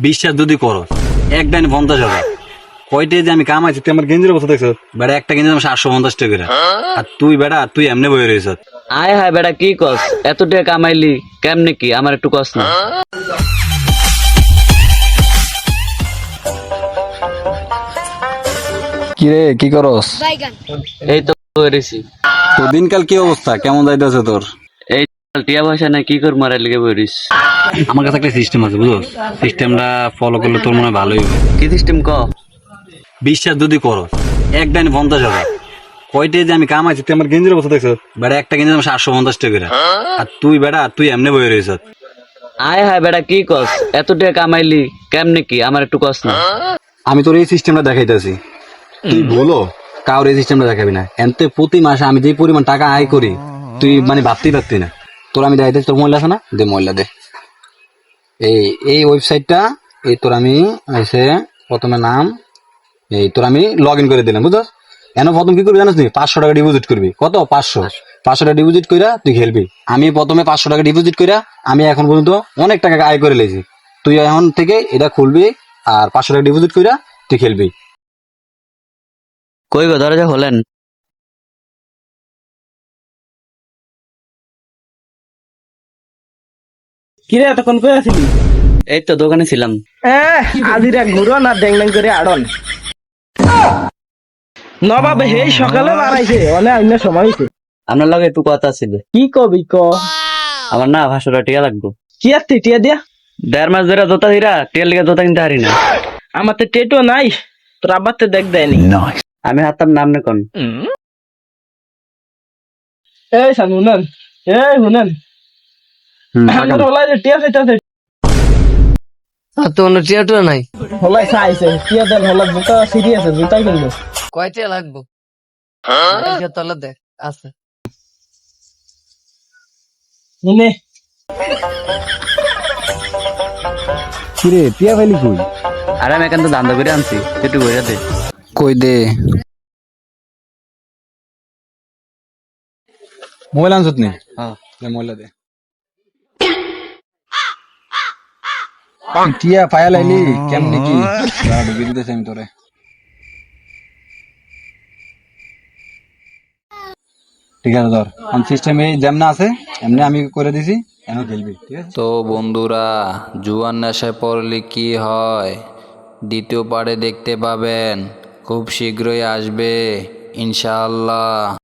বিশ্বাস যদি করো এক ডাইনে 50,000 কয়টা যে আমি কামাইছি তুই আমার গেঞ্জির অবস্থা দেখছ বেটা একটা গেঞ্জি দাম 750 টাকা করে। আর তুই এমনি বয়ে রয়েছ। আয় হায় বেটা কি কস, এত টাকা কামাইলি কেমনে কি আমার একটু কস না। কিরে কি করস? এই তো বইরেছি। তো দিনকাল কি অবস্থা, কেমন যাইতেছে তোর? এই টিয়া পয়সা নাই কি কর মারা লিগে বইরিস। আমার কাছে একটা সিস্টেম আছে বুঝো, সিস্টেমটা ফলো করলে তোর মনে হয় ভালোই হবে। কি সিস্টেম ক? বিশ্বাস যদি করো এক ডাইনে 50,000 কয়টা যে আমি কামাইছি তুই আমার গেঞ্জির অবস্থা দেখছ বেটা একটা গেঞ্জি দাম 750 টাকা করে। আর তুই এমনি বয়ে রয়েছ। আয় হায় বেটা কি কস, এত টাকা কামাইলি কেমনে কি আমার একটু কস না। আমি তোর এই সিস্টেমটা দেখাইতেছি, তুই বলো কাউর এই সিস্টেমটা দেখাবি না। এনতে প্রতি মাসে আমি যে পরিমাণ টাকা আয় করি তুই মানে ভাবতেই পারতি না। তোর আমি দেখাইতেছি, তোর মহিলা আছে না, দে মহিলা দে। এই এই ওয়েবসাইটটা, এই তোর আমি এসে প্রথমে নাম, এই তোর আমি লগ ইন করে দিলাম বুঝছ। এন প্রথম কি করবি জানিস নি, 500 টাকা ডিপোজিট করবি। কত? 500 টাকা ডিপোজিট কইরা তুই খেলবি। আমি প্রথমে 500 টাকা ডিপোজিট কইরা আমি এখন পর্যন্ত অনেক টাকা আয় করে লেছি। তুই এখন থেকে এটা খুলবি আর 500 টাকা ডিপোজিট কইরা তুই খেলবি। কই গো দরজা হলেন? কিরে এতক্ষণ কই আছিলি? এই তো দোকানে ছিলাম। আজিরা ঘুরো না ড্যাং ড্যাং করে আড়ন। নবাব হেই সকালে বাড়াইছে অনে অন্য সময় হইছে। আপনার লগে একটু কথা ছিল। কি কবি ক? আমার না 500 টাকা টিয়া লাগবে। কি আর টিয়া দিয়া? 1.5 মাস ধরে জোতা দিরা টিয়ার লিগে জোতা কিনতে পারি না। আমার তো টেটো নাই, তোর আব্বার তো দেখ দেয়নি। আমি হাতাম নাম নে কোন। এই সান হুনেন, এই হুনেন আমার হলাই যে টিয়া চাইতাছে। তো অন্য টিয়াটুয়া নাই। হলাই চাইছে টিয়া দেন, হলাই জুতা সিরিয়াস জুতা কিনবো। কয় টিয়া লাগবো? তলে দেখ আছে। হুনে কিরে টিয়া ফাইলি কই? আর আমি এখান তো দান্দা করে আনছি, একটু বইরা দে। কই দে মোবাইল আনছত নি? হ্যাঁ মোবাইল দে। টিয়া ফাইল আইলি কেমনে কি ঢুকিয়ে দিতেছি আমি তোরে। ঠিক আছে ধর, সিস্টেম এই যেমন আছে এমনি আমি করে দিছি, এমন খেলবি ঠিক আছে। তো বন্ধুরা, জুয়ার নেশায় পড়লে কি হয় দ্বিতীয় পার্টে দেখতে পাবেন, খুব শীঘ্রই আসবে ইনশাআল্লাহ।